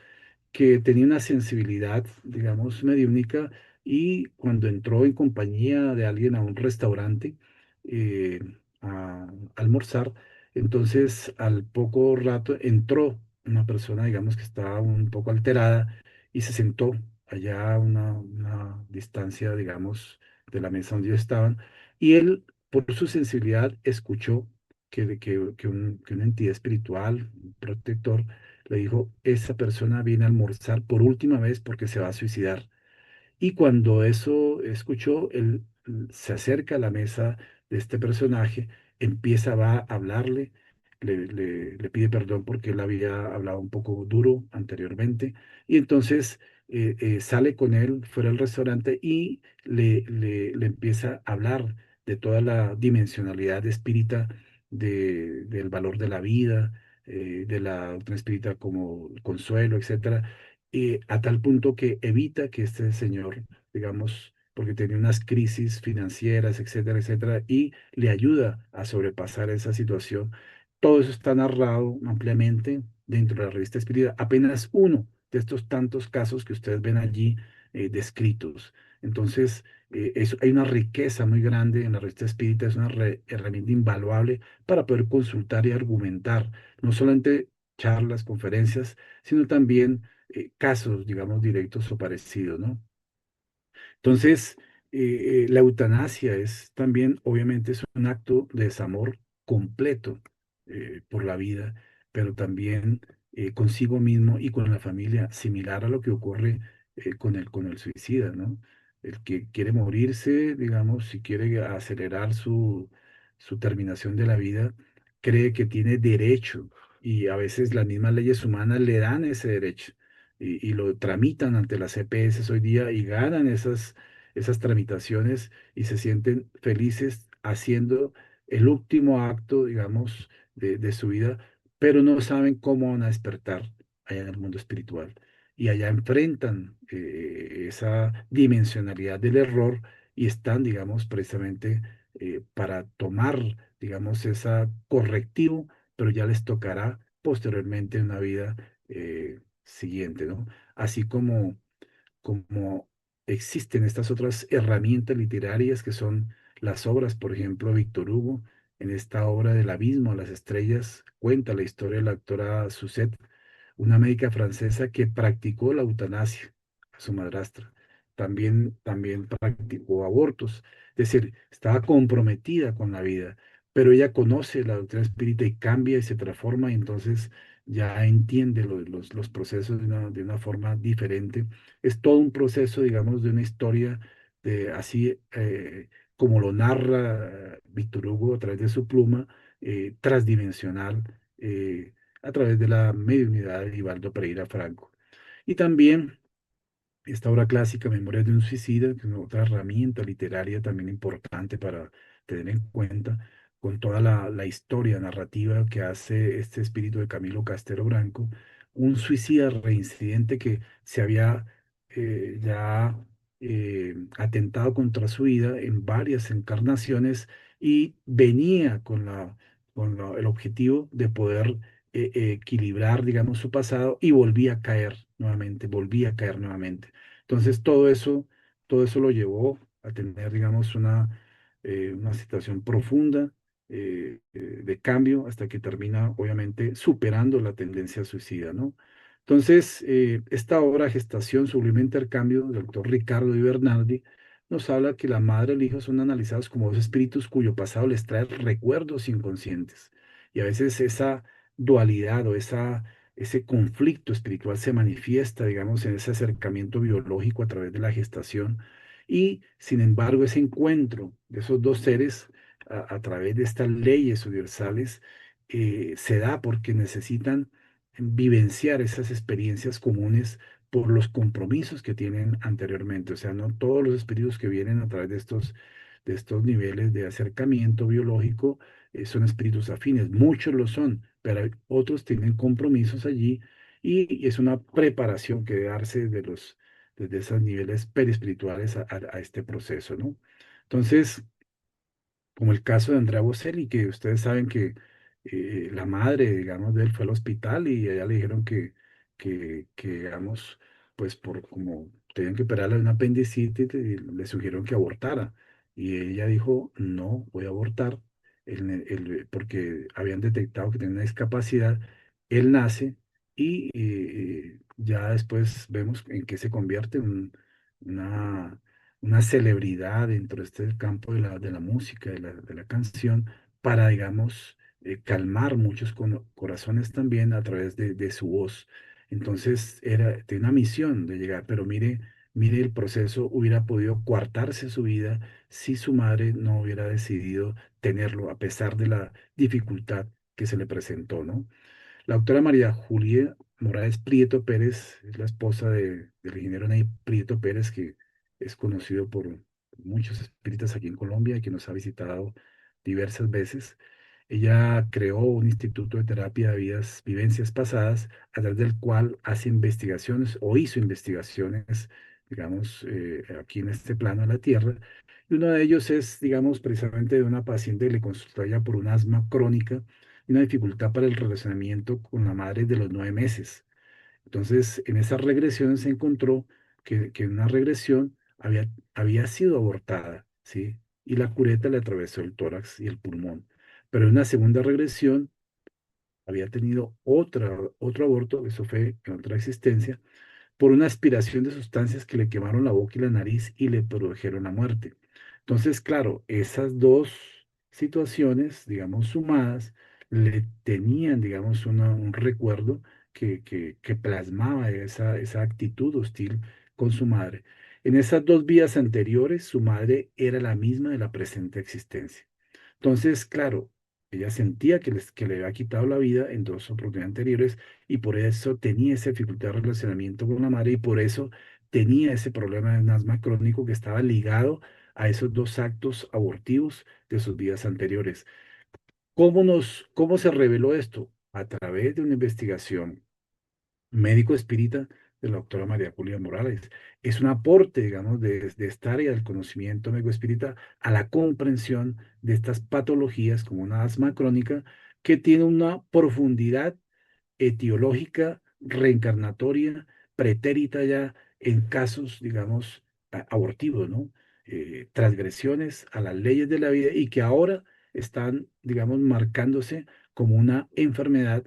que tenía una sensibilidad, digamos, mediúnica y cuando entró en compañía de alguien a un restaurante eh, a almorzar, entonces al poco rato entró una persona, digamos, que estaba un poco alterada y se sentó allá a una distancia, digamos, de la mesa donde ellos estaban y él, por su sensibilidad, escuchó que una entidad espiritual, un protector, le dijo, esa persona viene a almorzar por última vez porque se va a suicidar. Y cuando eso escuchó, él se acerca a la mesa de este personaje, va a hablarle, le pide perdón porque él había hablado un poco duro anteriormente, y entonces sale con él fuera del restaurante y le empieza a hablar de toda la dimensionalidad espírita del valor de la vida, de la doctrina espírita como el consuelo, etcétera, a tal punto que evita que este señor, digamos, porque tenía unas crisis financieras, etcétera, etcétera, y le ayuda a sobrepasar esa situación. Todo eso está narrado ampliamente dentro de la revista Espírita, apenas uno de estos tantos casos que ustedes ven allí descritos. Entonces, hay una riqueza muy grande en la revista Espírita, es una herramienta invaluable para poder consultar y argumentar, no solamente charlas, conferencias, sino también casos, digamos, directos o parecidos, ¿no? Entonces, la eutanasia es también, obviamente, es un acto de desamor completo por la vida, pero también consigo mismo y con la familia, similar a lo que ocurre con el suicida, ¿no? El que quiere morirse, digamos, si quiere acelerar su terminación de la vida, cree que tiene derecho y a veces las mismas leyes humanas le dan ese derecho y lo tramitan ante las EPS hoy día y ganan esas tramitaciones y se sienten felices haciendo el último acto, digamos, de su vida, pero no saben cómo van a despertar allá en el mundo espiritual. Y allá enfrentan esa dimensionalidad del error y están, digamos, precisamente para tomar, digamos, esa correctivo, pero ya les tocará posteriormente en una vida siguiente, ¿no? Así como existen estas otras herramientas literarias que son las obras, por ejemplo, Víctor Hugo, en esta obra del abismo a las estrellas, cuenta la historia de la doctora Suzette, una médica francesa que practicó la eutanasia a su madrastra. También practicó abortos, es decir, estaba comprometida con la vida, pero ella conoce la doctrina espírita y cambia y se transforma y entonces ya entiende los procesos de una forma diferente. Es todo un proceso, digamos, de una historia de así como lo narra Víctor Hugo a través de su pluma, transdimensional, a través de la mediunidad de Ivaldo Pereira Franco. Y también esta obra clásica, Memorias de un Suicida, que es otra herramienta literaria también importante para tener en cuenta, con toda la historia narrativa que hace este espíritu de Camilo Castelo Branco, un suicida reincidente que se había ya atentado contra su vida en varias encarnaciones y venía el objetivo de poder equilibrar, digamos, su pasado y volvía a caer nuevamente. Entonces, todo eso lo llevó a tener, digamos, una situación profunda de cambio hasta que termina, obviamente, superando la tendencia suicida, ¿no? Entonces, esta obra, Gestación, Sublime Intercambio, del doctor Ricardo Di Bernardi, nos habla que la madre y el hijo son analizados como dos espíritus cuyo pasado les trae recuerdos inconscientes. Y a veces esa dualidad o ese conflicto espiritual se manifiesta, digamos, en ese acercamiento biológico a través de la gestación. Y, sin embargo, ese encuentro de esos dos seres a través de estas leyes universales se da porque necesitan vivenciar esas experiencias comunes por los compromisos que tienen anteriormente. O sea, no todos los espíritus que vienen a través de estos niveles de acercamiento biológico son espíritus afines. Muchos lo son, pero otros tienen compromisos allí y es una preparación que debe darse desde esos niveles perispirituales a este proceso, ¿no? Entonces, como el caso de Andrea Bocelli, que ustedes saben que la madre, digamos, de él fue al hospital y allá le dijeron digamos, pues por como tenían que operarle de una apendicitis, le sugirieron que abortara. Y ella dijo, no, voy a abortar, porque habían detectado que tenía una discapacidad. Él nace y ya después vemos en qué se convierte una una celebridad dentro de este campo de la música, de la canción, para, digamos, calmar muchos corazones también a través de su voz. Entonces, tiene una misión de llegar, pero mire el proceso, hubiera podido coartarse su vida si su madre no hubiera decidido tenerlo, a pesar de la dificultad que se le presentó, ¿no? La doctora María Julia Morales Prieto Pérez es la esposa del ingeniero Ney Prieto Pérez, que es conocido por muchos espíritas aquí en Colombia y que nos ha visitado diversas veces. Ella creó un instituto de terapia de vivencias pasadas, a través del cual hace investigaciones o hizo investigaciones, digamos, aquí en este plano de la Tierra. Y uno de ellos es, digamos, precisamente de una paciente que le consultó ya por un asma crónica y una dificultad para el relacionamiento con la madre de los 9 meses. Entonces, en esas regresiones se encontró que en una regresión había sido abortada, ¿sí? Y la cureta le atravesó el tórax y el pulmón. Pero en una segunda regresión había tenido otro aborto, eso fue en otra existencia, por una aspiración de sustancias que le quemaron la boca y la nariz y le produjeron la muerte. Entonces, claro, esas dos situaciones, digamos, sumadas, le tenían, digamos, un recuerdo que plasmaba esa actitud hostil con su madre. En esas dos vidas anteriores, su madre era la misma de la presente existencia. Entonces, claro, ella sentía que le había quitado la vida en dos oportunidades anteriores y por eso tenía esa dificultad de relacionamiento con la madre y por eso tenía ese problema de un asma crónico que estaba ligado a esos dos actos abortivos de sus vidas anteriores. ¿Cómo se reveló esto? A través de una investigación médico espírita de la doctora María Julia Morales. Es un aporte, digamos, de esta área del conocimiento médico espírita a la comprensión de estas patologías como una asma crónica que tiene una profundidad etiológica, reencarnatoria, pretérita ya en casos, digamos, abortivos, ¿no? Transgresiones a las leyes de la vida y que ahora están, digamos, marcándose como una enfermedad,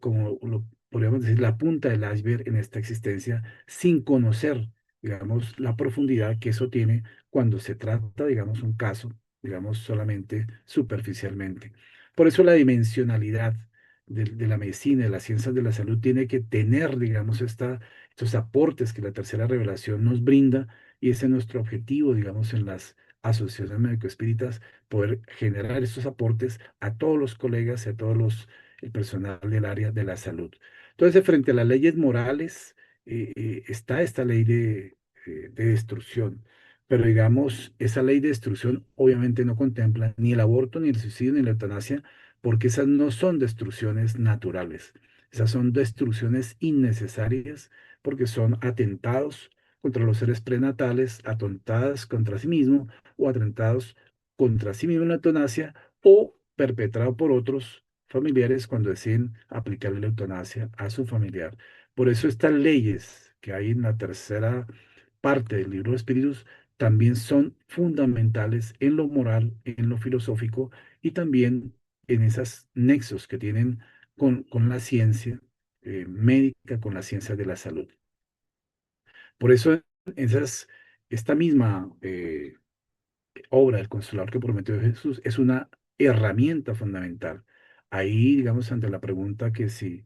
como lo podríamos decir, la punta del iceberg en esta existencia, sin conocer, digamos, la profundidad que eso tiene cuando se trata, digamos, un caso, digamos, solamente superficialmente. Por eso la dimensionalidad de la medicina, de las ciencias de la salud, tiene que tener, digamos, estos aportes que la tercera revelación nos brinda, y ese es nuestro objetivo, digamos, en las asociaciones médico-espíritas, poder generar estos aportes a todos los colegas y a el personal del área de la salud. Entonces, frente a las leyes morales, está esta ley de destrucción. Pero digamos, esa ley de destrucción obviamente no contempla ni el aborto, ni el suicidio, ni la eutanasia, porque esas no son destrucciones naturales. Esas son destrucciones innecesarias porque son atentados contra los seres prenatales, atentados contra sí mismo o atentados contra sí mismo en la eutanasia o perpetrado por otros familiares cuando deciden aplicarle la eutanasia a su familiar. Por eso estas leyes que hay en la tercera parte del libro de Espíritus también son fundamentales en lo moral, en lo filosófico y también en esos nexos que tienen con la ciencia médica, con la ciencia de la salud. Por eso esta misma obra del Consolador que prometió Jesús es una herramienta fundamental. Ahí, digamos, ante la pregunta que si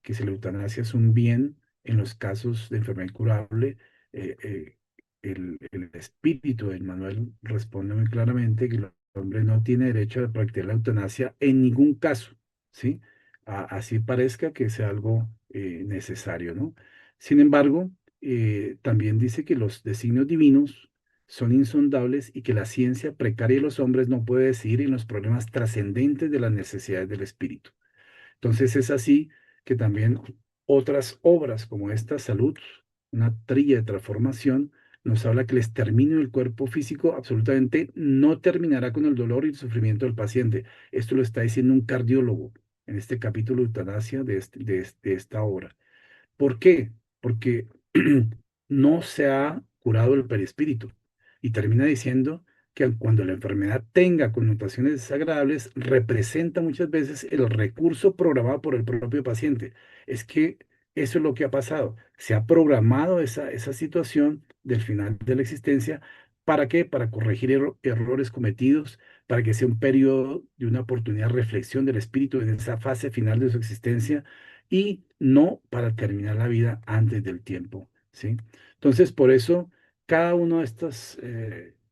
la eutanasia es un bien en los casos de enfermedad incurable, eh, eh, el espíritu de Emmanuel responde muy claramente que el hombre no tiene derecho a practicar la eutanasia en ningún caso, ¿sí? Así parezca que sea algo necesario, ¿no? Sin embargo, también dice que los designios divinos son insondables y que la ciencia precaria de los hombres no puede decidir en los problemas trascendentes de las necesidades del espíritu. Entonces es así que también otras obras como esta Salud, una trilla de transformación, nos habla que el exterminio del cuerpo físico absolutamente no terminará con el dolor y el sufrimiento del paciente. Esto lo está diciendo un cardiólogo en este capítulo de eutanasia de esta obra. ¿Por qué? Porque no se ha curado el perispíritu y termina diciendo que cuando la enfermedad tenga connotaciones desagradables, representa muchas veces el recurso programado por el propio paciente. Es que eso es lo que ha pasado. Se ha programado esa situación del final de la existencia. ¿Para qué? Para corregir errores cometidos, para que sea un periodo de una oportunidad de reflexión del espíritu en esa fase final de su existencia y no para terminar la vida antes del tiempo, ¿sí? Entonces, por eso, cada uno de estos,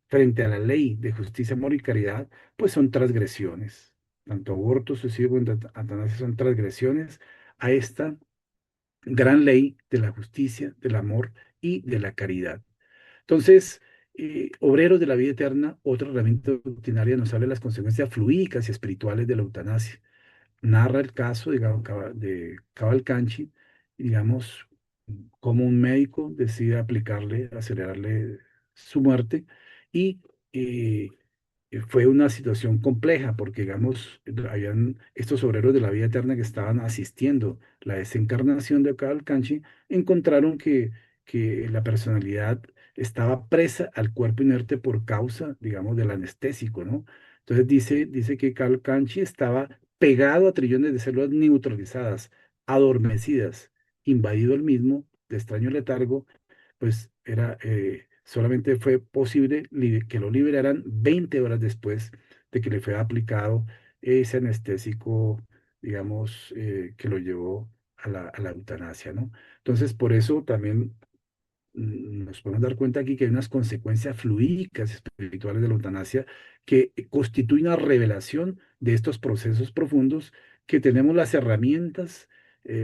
frente a la ley de justicia, amor y caridad, pues son transgresiones. Tanto aborto, suicidio como eutanasia son transgresiones a esta gran ley de la justicia, del amor y de la caridad. Entonces, Obreros de la Vida Eterna, otra herramienta doctrinaria, nos habla de las consecuencias fluídicas y espirituales de la eutanasia. Narra el caso, digamos, de Cavalcanchi, y, digamos, cómo un médico decide aplicarle, acelerarle su muerte, y eh, fue una situación compleja, porque, digamos, habían estos obreros de la vida eterna que estaban asistiendo la desencarnación de Cavalcanchi, encontraron que la personalidad estaba presa al cuerpo inerte por causa, digamos, del anestésico, ¿no? Entonces dice que Cavalcanchi estaba pegado a trillones de células neutralizadas, adormecidas, invadido el mismo de extraño letargo, pues solamente fue posible que lo liberaran 20 horas después de que le fue aplicado ese anestésico, digamos, que lo llevó a la eutanasia, ¿no? Entonces, por eso también nos podemos dar cuenta aquí que hay unas consecuencias fluídicas espirituales de la eutanasia que constituyen una revelación de estos procesos profundos que tenemos las herramientas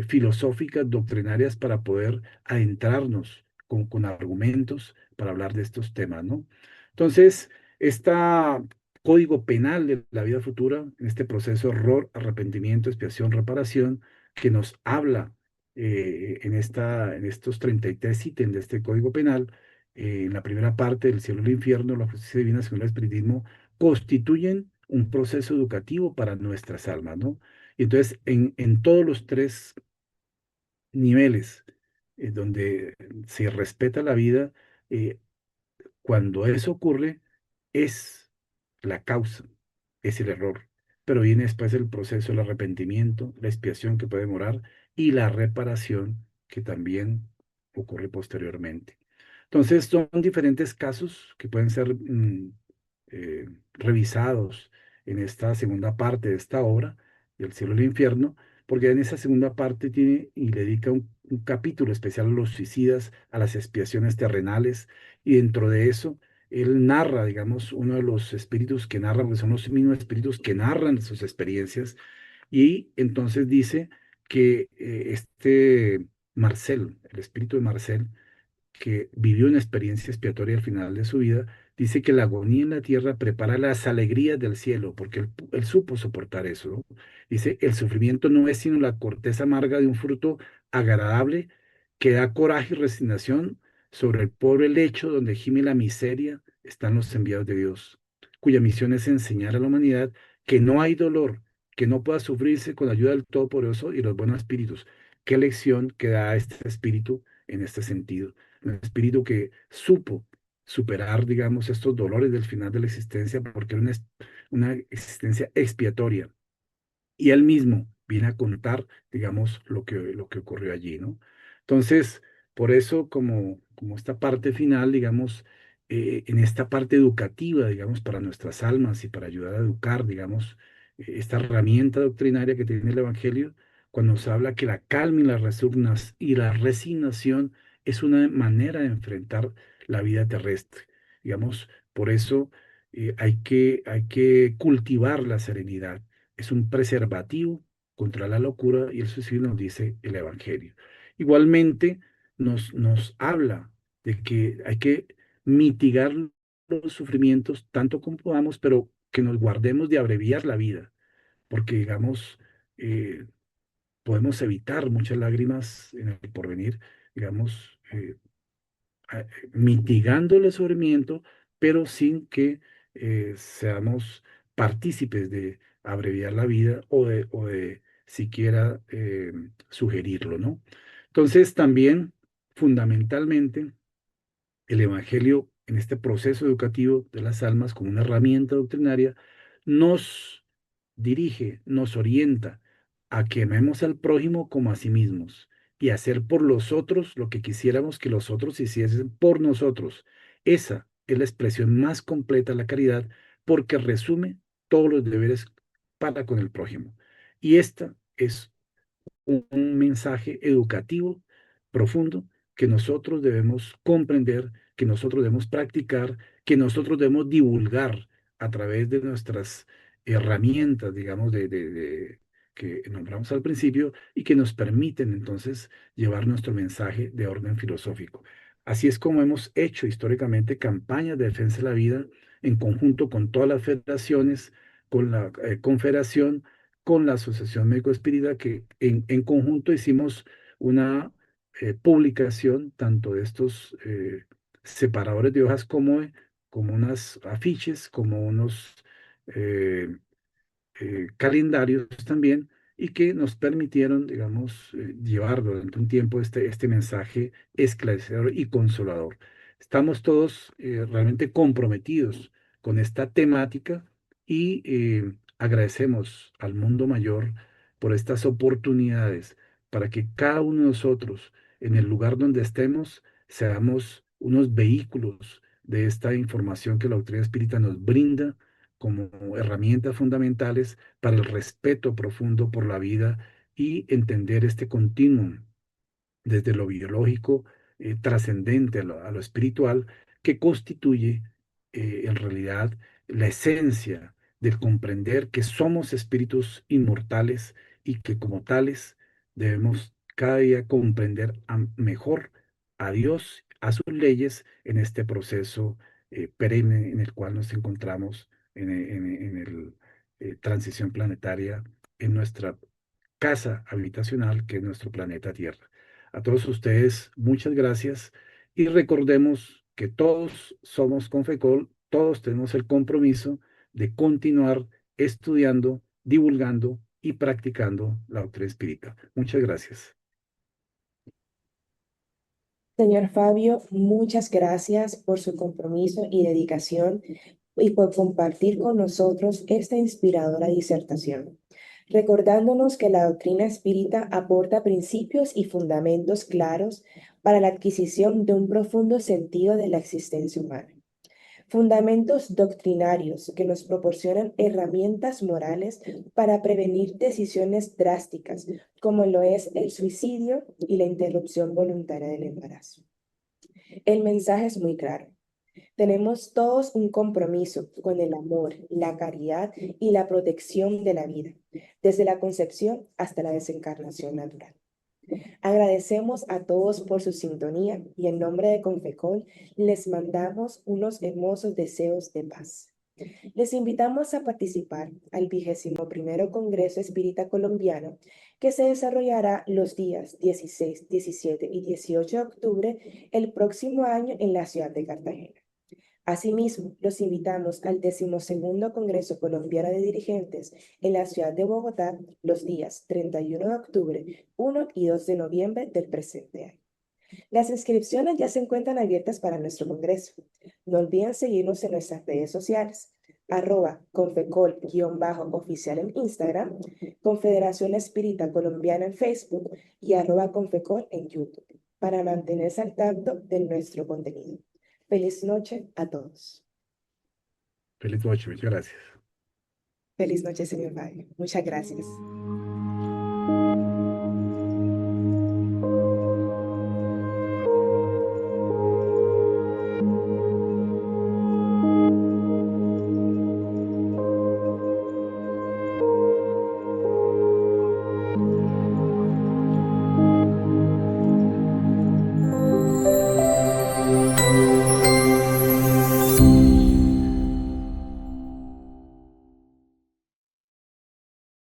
filosóficas, doctrinarias para poder adentrarnos con argumentos para hablar de estos temas, ¿no? Entonces, este código penal de la vida futura, en este proceso error, arrepentimiento, expiación, reparación, que nos habla en estos 33 ítems de este Código Penal, en la primera parte del cielo y el infierno, la justicia divina según el espiritismo, constituyen un proceso educativo para nuestras almas, ¿no? Y entonces, en todos los tres niveles donde se respeta la vida, eh, cuando eso ocurre, es la causa, es el error. Pero viene después el proceso del arrepentimiento, la expiación que puede demorar y la reparación que también ocurre posteriormente. Entonces, son diferentes casos que pueden ser revisados en esta segunda parte de esta obra, del cielo y el infierno, porque en esa segunda parte tiene y le dedica un capítulo especial a los suicidas, a las expiaciones terrenales, y dentro de eso él narra, digamos, uno de los espíritus que narran, que son los mismos espíritus que narran sus experiencias, y entonces dice que este Marcel, el espíritu de Marcel, que vivió una experiencia expiatoria al final de su vida, Dice que la agonía en la tierra prepara las alegrías del cielo, porque él supo soportar eso, ¿no? Dice, el sufrimiento no es sino la corteza amarga de un fruto agradable que da coraje y resignación sobre el pobre lecho donde gime la miseria están los enviados de Dios, cuya misión es enseñar a la humanidad que no hay dolor que no pueda sufrirse con la ayuda del Todopoderoso y los buenos espíritus. ¿Qué lección que da este espíritu en este sentido? Un espíritu que supo superar, digamos, estos dolores del final de la existencia, porque era una existencia expiatoria. Y él mismo viene a contar, digamos, lo que ocurrió allí, ¿no? Entonces, por eso, como esta parte final, digamos, en esta parte educativa, digamos, para nuestras almas y para ayudar a educar, digamos, esta herramienta doctrinaria que tiene el Evangelio, cuando nos habla que la calma y la resignación es una manera de enfrentar la vida terrestre. Digamos, por eso hay que cultivar la serenidad. Es un preservativo contra la locura y el suicidio, nos dice el Evangelio. Igualmente, nos habla de que hay que mitigar los sufrimientos tanto como podamos, pero que nos guardemos de abreviar la vida, porque, digamos, eh, podemos evitar muchas lágrimas en el porvenir, digamos, mitigando el sufrimiento, pero sin que seamos partícipes de abreviar la vida o de siquiera sugerirlo, ¿no? Entonces, también, fundamentalmente, el Evangelio en este proceso educativo de las almas como una herramienta doctrinaria nos dirige, nos orienta a que amemos al prójimo como a sí mismos y hacer por los otros lo que quisiéramos que los otros hiciesen por nosotros. Esa es la expresión más completa de la caridad porque resume todos los deberes para con el prójimo. Y esta es un mensaje educativo profundo que nosotros debemos comprender, que nosotros debemos practicar, que nosotros debemos divulgar a través de nuestras herramientas, digamos, que nombramos al principio y que nos permiten entonces llevar nuestro mensaje de orden filosófico. Así es como hemos hecho históricamente campañas de defensa de la vida en conjunto con todas las federaciones, con la Confederación, con la Asociación Médico Espírita, que en conjunto hicimos una publicación tanto de estos separadores de hojas como unas afiches, como unos eh, calendarios también, y que nos permitieron, digamos, llevar durante un tiempo este mensaje esclarecedor y consolador. Estamos todos realmente comprometidos con esta temática y agradecemos al mundo mayor por estas oportunidades para que cada uno de nosotros, en el lugar donde estemos, seamos unos vehículos de esta información que la doctrina espírita nos brinda como herramientas fundamentales para el respeto profundo por la vida y entender este continuum desde lo biológico trascendente a lo espiritual que constituye en realidad la esencia del comprender que somos espíritus inmortales y que como tales debemos cada día comprender mejor a Dios, a sus leyes en este proceso perenne en el cual nos encontramos en el transición planetaria en nuestra casa habitacional que es nuestro planeta Tierra. A todos ustedes, muchas gracias y recordemos que todos somos Confecol, todos tenemos el compromiso de continuar estudiando, divulgando y practicando la doctrina espírita. Muchas gracias. Señor Fabio, muchas gracias por su compromiso y dedicación y por compartir con nosotros esta inspiradora disertación, recordándonos que la doctrina espírita aporta principios y fundamentos claros para la adquisición de un profundo sentido de la existencia humana. Fundamentos doctrinarios que nos proporcionan herramientas morales para prevenir decisiones drásticas, como lo es el suicidio y la interrupción voluntaria del embarazo. El mensaje es muy claro. Tenemos todos un compromiso con el amor, la caridad y la protección de la vida, desde la concepción hasta la desencarnación natural. Agradecemos a todos por su sintonía y en nombre de Confecol les mandamos unos hermosos deseos de paz. Les invitamos a participar al 21º Congreso Espírita Colombiano que se desarrollará los días 16, 17 y 18 de octubre el próximo año en la ciudad de Cartagena. Asimismo, los invitamos al 12º Congreso Colombiano de Dirigentes en la ciudad de Bogotá los días 31 de octubre, 1 y 2 de noviembre del presente año. Las inscripciones ya se encuentran abiertas para nuestro congreso. No olviden seguirnos en nuestras redes sociales, @confecol_oficial en Instagram, Confederación Espírita Colombiana en Facebook y @confecol en YouTube, para mantenerse al tanto de nuestro contenido. Feliz noche a todos. Feliz noche, muchas gracias. Feliz noche, señor Fabio. Muchas gracias.